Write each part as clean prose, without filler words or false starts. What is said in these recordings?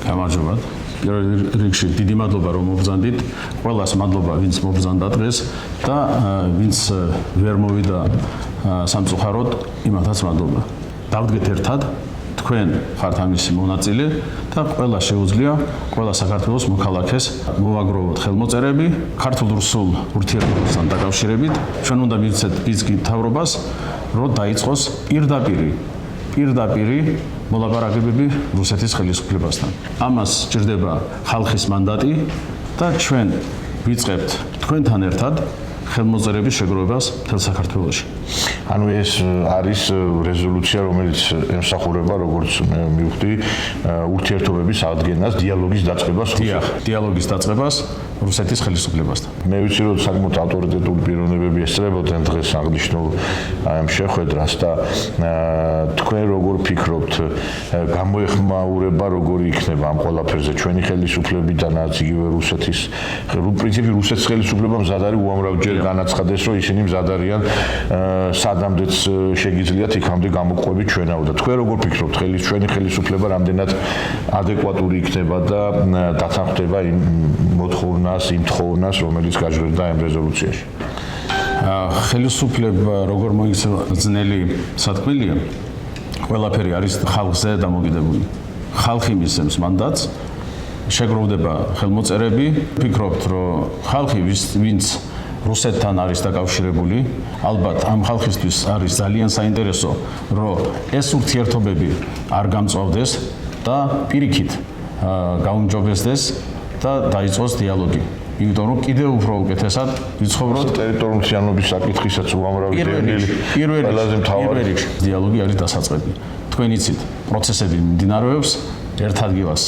გამარჯობა. პირველ რიგში დიდი მადლობა რომ მობრძანდით. ყველას მადლობა ვინც მობრძანდა დღეს და ვინც ვერ მოვიდა სამწუხაროდ, იმათაც მადლობა. დავდგეთ ერთად, თქვენ ხართ ამისი მონაწილე და ყველა შეუძლია ყველა საქართველოს მოქალაქეს მოვაგროვოთ ხელმოწერები ქართულ-რუსულ ურთიერთობასთან დაკავშირებით. ჩვენ უნდა მივცეთ ბიზნეს მთავრობას, რომ დაიწყოს პირდაპირ მოლაპარაკებები რუსეთის ხელისუფლებასთან. ამას სჭირდება ხალხის მანდატი და ჩვენ ვიწყებთ თქვენთან ერთად ხელმოწერების შეგროვებას მთელ საქართველოში. ანუ ეს არის რეზოლუცია, რომელიც ემსახურება, როგორც მე მივხვდი, ურთიერთობების აღდგენას, დიალოგის დაწყებას. დიალოგის დაწყებას რუსეთის ხელისუფლებასთან. მე ვიცი, რომ საკმაოდ ავტორიტეტული პიროვნებები ესწრებოდნენ დღეს აღნიშნულ ამ შეხვედრას და თქვენ როგორ ფიქრობთ, გამოეხმაურება როგორი იქნება ამ ყველაფერზე ჩვენი ხელისუფლებიდანაც, იგივე რუსეთის, პრინციპი რუსეთის ხელისუფლება მზად არის უამრავჯერ განაცხადეს, რომ ისინი მზად არიან სადამდეც შეგიძლიათ იქამდე გამოყვებით ჩვენაო და თქვენ როგორ ფიქრობთ, ჩვენი ხელისუფლება რამდენად ადეკვატური იქნება და დათანხმდება იმ მოთხოვნას, იმ თხოვნას, რომელიც გაჟღერდა ამ რეზოლუციაში? ხელისუფლება როგორ მოიქცევა ძნელი სათქმელია, ყველაფერი არის ხალხზე დამოკიდებული. ხალხი მისცემს მანდატს, შეგროვდება ხელმოწერები, ფიქრობთ, რომ ხალხი ვინც რუსეთთან არის დაკავშირებული, ალბათ ამ ხალხისთვის არის ძალიან საინტერესო, რომ ეს ურთიერთობები არ გამწვავდეს და პირიქით გაუმჯობესდეს და დაიწყოს დიალოგი. იმიტომ რომ კიდევ უფრო უკეთესად ვიცხოვროთ ტერიტორიული სიანობის საკითხისაც უამრავი ყველაზე მთავარი დიალოგი არის დასაწყები. თქვენ იცით, პროცესები მიმდინარეობს, ერთ ადგილას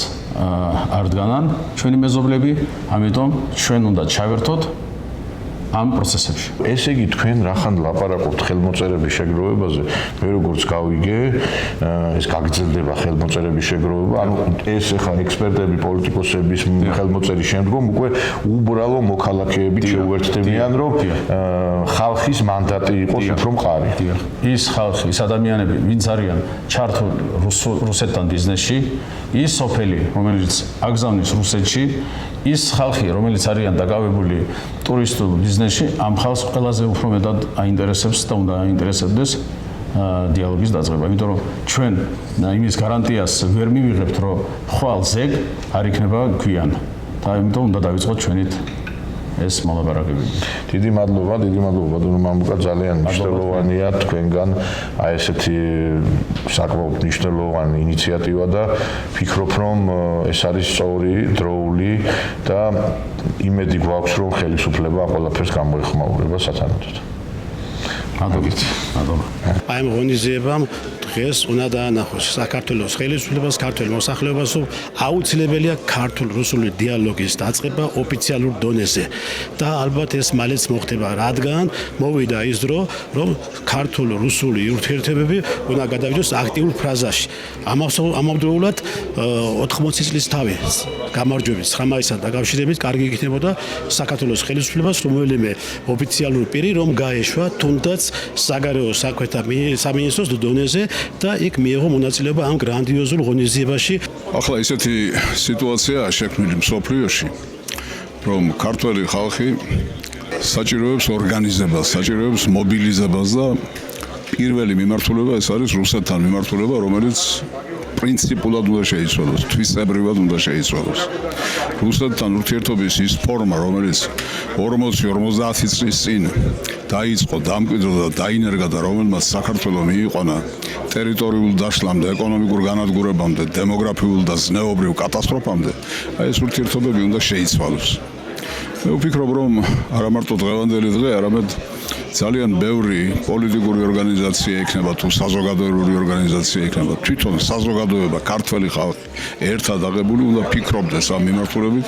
არ დგანან ჩვენი მეზობლები, ამიტომ ჩვენ უნდა ჩავერთოთ ამ პროცესებში. ესე იგი თქვენ რახან ლაპარაკობთ ხელმოწერების შეგროვებაზე, მე როგორც გავიგე, ეს გაგრძელდება ხელმოწერების შეგროვება, ანუ ეს ახლა ექსპერტები, პოლიტიკოსების ხელმოწერის შემდგომ უკვე უბრალო მოქალაქეებით შეუერთდებიან, რომ ხალხის მანდატი იყოს უფრო მყარი. ის ხალხი, ის ადამიანები, ვინც არიან ჩართული რუსეთთან ბიზნესში, ის სოფელი, რომელიც აგზავნის რუსეთში, ის ხალხი, რომელიც არიან დაკავებული ტურისტულ ბიზნესში, ამ ხალხს ყველაზე უფრო მეტად აინტერესებს და უნდა აინტერესებდეს დიალოგის დაწყება. იმიტომ რომ ჩვენ იმის გარანტიას ვერ მივიღებთ, რომ ხვალ ზეგ არ იქნება გვიან. და ამიტომ უნდა დავიწყოთ ჩვენით ეს მოლაპარაკებები. დიდი მადლობა, ბატონო მამუკა, ძალიან მნიშვნელოვანია თქვენგან აი ესეთი საკმაოდ მნიშვნელოვანი ინიციატივა და ფიქრობ, რომ ეს არის სწორი, დროული და იმედი გვაქვს, რომ ხელისუფლება ყველაფერს გამოეხმაურება სათანადოდ. მადლობა. აი ამ ღონისძიებამ დღეს უნდა დაანახოს საქართველოს ხელისუფლებას, ქართულ მოსახლეობას, რომ აუცილებელია ქართულ-რუსული დიალოგის დაწყება ოფიციალურ დონეზე და ალბათ ეს მალეც მოხდება, რადგან მოვიდა ის დრო, რომ ქართულ-რუსული ურთიერთობები უნდა გადავიდოს აქტიურ ფაზაში. ამავდროულად 80 წლის თავი გამარჯვების 9 მაისთან დაკავშირებით კარგი იქნებოდა საქართველოს ხელისუფლებას რომელიმე ოფიციალური პირი, რომ გაეშვა თუნდაც საგარეო საქმეთა სამინისტროს დონეზე და იქ მიიღო მონაწილეობა ამ გრანდიოზულ ღონისძიებაში. ახლა ისეთი სიტუაციაა შექმნილი მსოფლიოში, რომ ქართველი ხალხი საჭიროებს ორგანიზებას, საჭიროებს მობილიზებას და პირველი მიმართულება ეს არის რუსეთთან მიმართულება, რომელიც პრინციპულად უნდა შეიცვალოს, თვისებრივად უნდა შეიცვალოს. რუსეთთან ურთიერთობის ის ფორმა, რომელიც 40-50 წლის წინ დაიწყო, დამკვიდრდა და დაინერგა და რომელმაც საქართველო მიიყვანა ტერიტორიულ დაშლამდე, ეკონომიკურ განადგურებამდე, დემოგრაფიულ და ზნეობრივ კატასტროფამდე, აი ეს ურთიერთობები უნდა შეიცვალოს. მე ვფიქრობ, რომ არა მარტო დღევანდელი დღე, არამედ ძალიან ბევრი პოლიტიკური ორგანიზაცია იქნება თუ საზოგადოებრივი ორგანიზაცია იქნება, თვითონ საზოგადოება, ქართველი ხალხი ერთად აღებული უნდა ფიქრობდეს ამ მიმართულებით,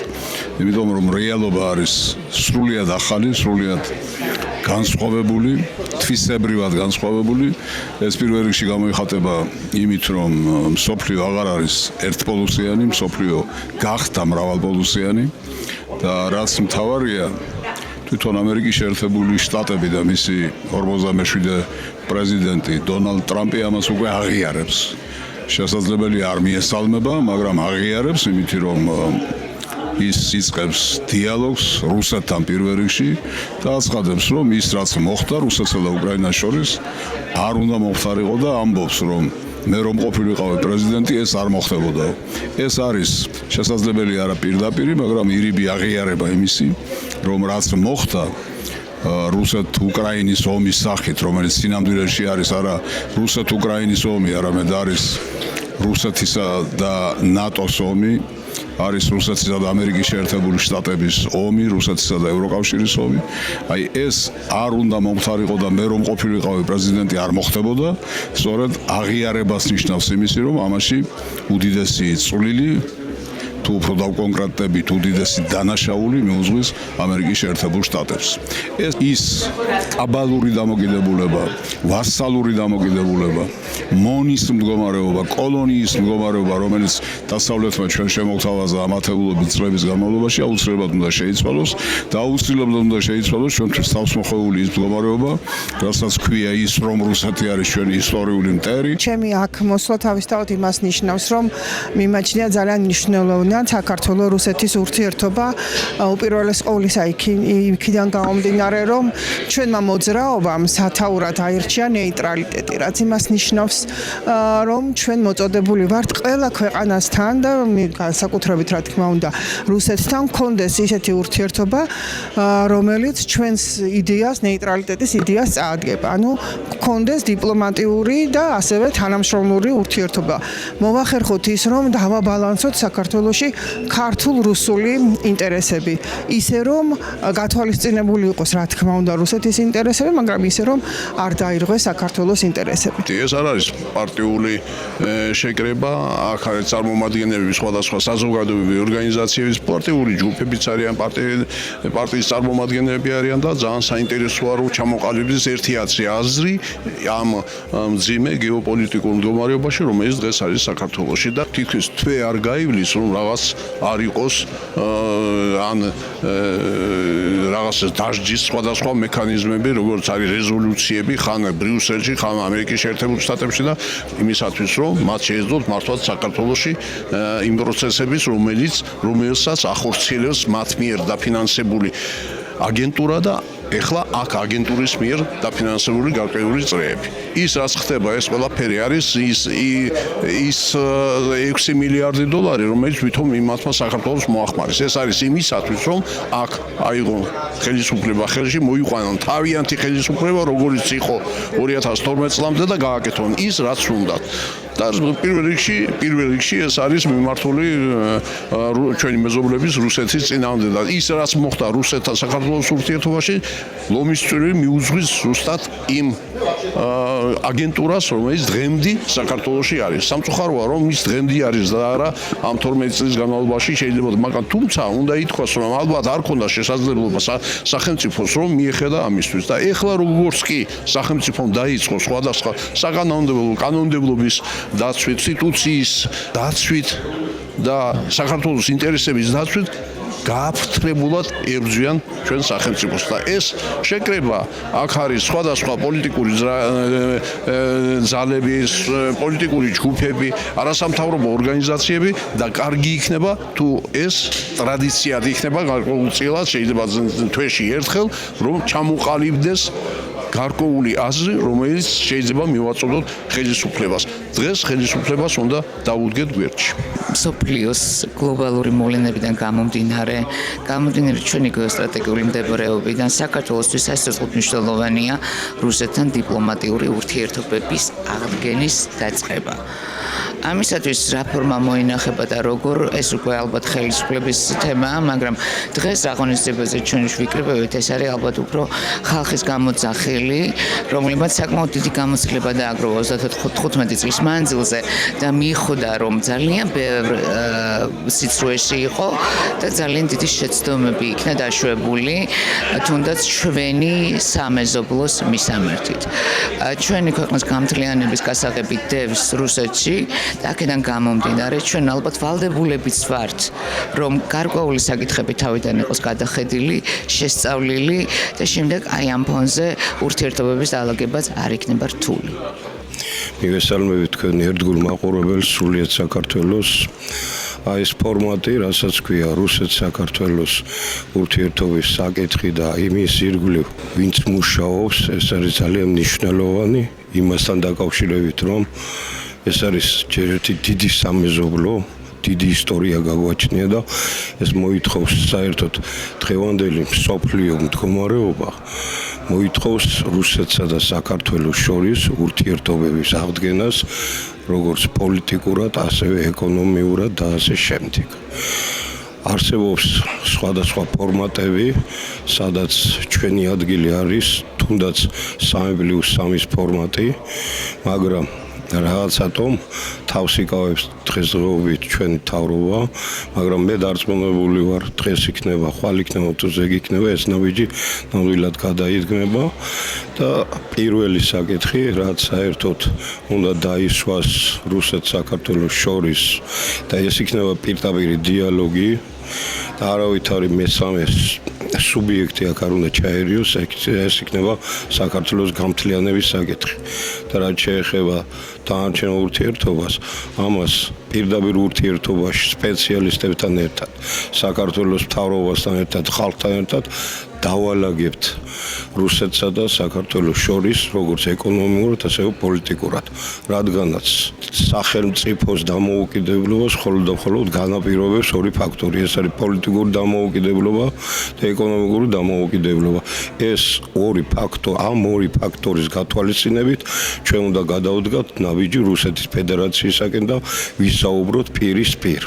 იმიტომ რომ რეალობა არის სრულიად ახალი, სრულიად განსხვავებული, თვისებრივად განსხვავებული. ეს პირველ რიგში გამოიხატება იმით, რომ მსოფლიო აღარ არის ერთპოლუსიანი, მსოფლიო გახდა მრავალპოლუსიანი და რაც მთავარია, თვითონ ამერიკის შეერთებული შტატები და მისი 47 პრეზიდენტი დონალდ ტრამპი ამას უკვე აღიარებს. შესაძლებელი არ მიესალმება, მაგრამ აღიარებს, იმითი რომ ის იწყებს დიალოგს რუსეთთან პირველ რიგში და აცხადებს, რომ ის რაც მოხდა რუსეთსა და უკრაინას შორის არ უნდა მომხდარიყო და ამბობს, რომ მე რომ ყოფილიყავი პრეზიდენტი, ეს არ მოხდებოდა. ეს არის შესაძლებელი არა პირდაპირი, მაგრამ ირიბი აღიარება იმისი, რომ რაც მოხდა რუსეთ-უკრაინის ომის სახით, რომელიც სინამდვილეში არის არა რუსეთ-უკრაინის ომი, არამედ არის რუსეთისა და ნატოს ომი, არის რუსეთისა და ამერიკის შეერთებული შტატების ომი, რუსეთისა და ევროკავშირის ომი. აი ეს არ უნდა მომხდარიყო და მე რომ ყოფილიყავი პრეზიდენტი არ მოხდებოდა, სწორედ აღიარებას ნიშნავს იმისი, რომ ამაში უდიდესი წვლილი თუ უფრო დავკონკრეტებით უდიდესი დანაშაული მიუძღვის ამერიკის შეერთებულ შტატებს. ის კაბალური დამოკიდებულება, ვასალური დამოკიდებულება, მონის მდგომარეობა, კოლონიის მდგომარეობა, რომელიც დასავლეთმა ჩვენ შემოგთავაზა ამათებულობით წლების განმავლობაში, აუცილებლად უნდა შეიცვალოს და აუცილებლად უნდა შეიცვალოს ჩვენთვის თავსმოხვეული ის მდგომარეობა, რასაც ქვია ის, რომ რუსეთი არის ჩვენი ისტორიული მტერი. ჩემი აქ მოსვლა თავისთავად იმას ნიშნავს, რომ მიმაჩნია ძალიან მნიშვნელოვანი საქართველოს რუსეთის ურთიერთობა უპირველეს ყოვლისა იქიდან გამომდინარე, რომ ჩვენმა მოძრაობამ სათაურად აირჩია ნეიტრალიტეტი, რაც იმას ნიშნავს, რომ ჩვენ მოწოდებული ვართ ყველა ქვეყანასთან და განსაკუთრებით რა თქმა უნდა რუსეთთან გქონდეს ისეთი ურთიერთობა, რომელიც ჩვენს იდეას, ნეიტრალიტეტის იდეას წაადგება. ანუ გქონდეს დიპლომატიური და ასევე თანამშრომლური ურთიერთობა. მოვახერხოთ ის, რომ დავაბალანსოთ საქართველოში ქართულ-რუსული ინტერესები. ისე რომ გათვალისწინებული იყოს რა თქმა უნდა რუსეთის ინტერესები, მაგრამ ისე რომ არ დაირღვეს საქართველოს ინტერესები. ეს არ არის პარტიული შეკრება, აქ არის წარმომადგენლები სხვადასხვა საზოგადოებრივი ორგანიზაციების, პარტიული ჯგუფებიც არიან, პარტიის წარმომადგენლები არიან და ძალიან საინტერესოა რომ ჩამოყალიბდეს ერთიაცი აზრი ამ მძიმე გეოპოლიტიკურ მდგომარეობაში, რომელიც დღეს არის საქართველოში და თითქოს თვე არ გაივლის, რომ რაღაც არ იყოს ან რაღაც დაშჯის სხვადასხვა მექანიზმები, როგორც არის რეზოლუციები, ხან ბრიუსელში, ხან ამერიკის შეერთებულ შტატებში და იმისათვის, რომ მათ შეეძლოთ მართლაც საქართველოში იმ პროცესების, რომელსაც ახორციელებს მათ მიერ დაფინანსებული აგენტურა და ეხლა აქ აგენტურის მიერ დაფინანსებული გარკვეული წრეები. ის რაც ხდება, ეს ყველაფერი არის ის 6 მილიარდი დოლარი, რომელიც ვითომ იმათმა საქართველოს მოახმარეს. ეს არის იმისათვის, რომ აქ აიღონ ხელისუფლება ხელში, მოიყვანონ თავიანთი ხელისუფლება, როგორც იყო 2012 წლამდე და გააკეთონ ის, რაც უნდათ. და პირველ რიგში ეს არის მიმართული ჩვენი მეზობლების რუსეთის წინააღმდეგ და ის რაც მოხდა რუსეთთან საქართველოს ურთიერთობაში ლომის წვერი მიუძღვის ზუსტად იმ აგენტურას, რომელიც დღემდე საქართველოში არის. სამწუხაროა, რომ ის დღემდე არის და არა ამ 12 წლის განმავლობაში შეიძლება, მაგრამ თუმცა უნდა ითქვას, რომ ალბათ არ ქონდა შესაძლებლობა სახელმწიფოს რომ მიეხედა ამისთვის და ეხლა როგორც კი სახელმწიფომ დაიწყო სხვადასხვა კანონმდებლობის დაცვით, ინსტიტუციის დაცვით და საქართველოს ინტერესების დაცვით გააფრთხებულად ებრძვიან ჩვენ სახელმწიფოს და ეს შეკრება აქ არის სხვადასხვა პოლიტიკური ძალების, პოლიტიკური ჯგუფები, არასამთავრობო ორგანიზაციები და კარგი იქნება თუ ეს ტრადიციად იქნება გარკვეულწილად შეიძლება თვეში ერთხელ რომ ჩამოყალიბდეს გარკვეული აზრი, რომელიც შეიძლება მივაწოდოთ ხელისუფლებას. დღეს ხელისუფლებას უნდა დაუდგეთ გვერდში. მსოფლიოს გლობალური მოვლენებიდან გამომდინარე ჩვენი გეოსტრატეგიული მდებარეობიდან საქართველოსთვის სასწრაფოდ მნიშვნელოვანია რუსეთთან დიპლომატიური ურთიერთობების აღდგენის დაწყება. ამისათვის რა ფორმა მოინახება და როგორ ეს უკვე ალბათ ხელისუფლების თემაა, მაგრამ დღეს აღონისძიებაზე ჩვენ ვიკრიბებით, ეს არის ალბათ უფრო ხალხის გამოძახილი, რომლებმაც საკმაოდ დიდი გამოცდილება დააგროვა 35 წლის მანძილზე და მიხვდა, რომ ძალიან ბევრ სიცრუეში იყო და ძალიან დიდი შეცდომები იქნა დაშვებული, თუნდაც ჩვენი სამეზობლოს მისამართით. ჩვენი ქვეყნის გამთლიანების გასაღები დევს რუსეთში და აქედან გამომდინარე ჩვენ ალბათ ვალდებულებიც ვართ, რომ გარკვეული საკითხები თავიდან იყოს გადახედილი, შესწავლილი და შემდეგ აი ამ ფონზე ურთიერთობების დაალაგებაც არ იქნება რთული. მივესალმებით თქვენ ერთგულ მაყურებელს სრულიად საქართველოს. აი ეს ფორმატი, რასაც ქვია რუსეთ-საქართველოს ურთიერთობის საკითხი და იმის ირგვლივ ვინც მუშაობს, ეს არის ძალიან მნიშვნელოვანი იმასთან დაკავშირებით, რომ ეს არის ჯერ ერთი დიდი სამეზობლო, დიდი ისტორია გაგვაჩნია და ეს მოითხოვს საერთოდ დღევანდელი მსოფლიო მდგომარეობა მოითხოვს რუსეთსა და საქართველოს შორის ურთიერთობების აღდგენას, როგორც პოლიტიკურად, ასევე ეკონომიურად და ასე შემდეგ. არსებობს სხვადასხვა ფორმატები, სადაც ჩვენი ადგილი არის, თუნდაც 3+3 ფორმატი, მაგრამ რაღაცათომ თავს იკავებს დღესდღეობით ჩვენი თავრობა, მაგრამ მე დარწმუნებული ვარ, დღეს იქნება, ხვალ იქნება, თუ ზეგ იქნება, ეს ნაბიჯი ნამდვილად გადაიდგმება და პირველი საკითხი, რაც საერთოდ უნდა დაისვას რუსეთ-საქართველოს შორის და ეს იქნება პირდაპირი დიალოგი და არავითარი მესამე სუბიექტი აქ არ უნდა ჩაერიოს, ეს იქნება საქართველოს გამთლიანების საკითხი. და რაც შეეხება დანარჩენ ურთიერთობას, ამას პირდაპირ ურთიერთობაში სპეციალისტებთან ერთად, საქართველოს მთავრობასთან ერთად, ხალხთან ერთად დავალაგებთ რუსეთსა და საქართველოს შორის, როგორც ეკონომიურად, ასევე პოლიტიკურად, რადგანაც სახელმწიფოს დამოუკიდებლობას მხოლოდ და მხოლოდ განაპირობებს ორი ფაქტორი, ეს არის პოლიტიკური დამოუკიდებლობა და ეკონომიკური დამოუკიდებლობა. ეს ამ ორი ფაქტორის გათვალისწინებით ჩვენ უნდა გადავდგათ ნაბიჯი რუსეთის ფედერაციისაკენ და ვისაუბროთ პირის პირ.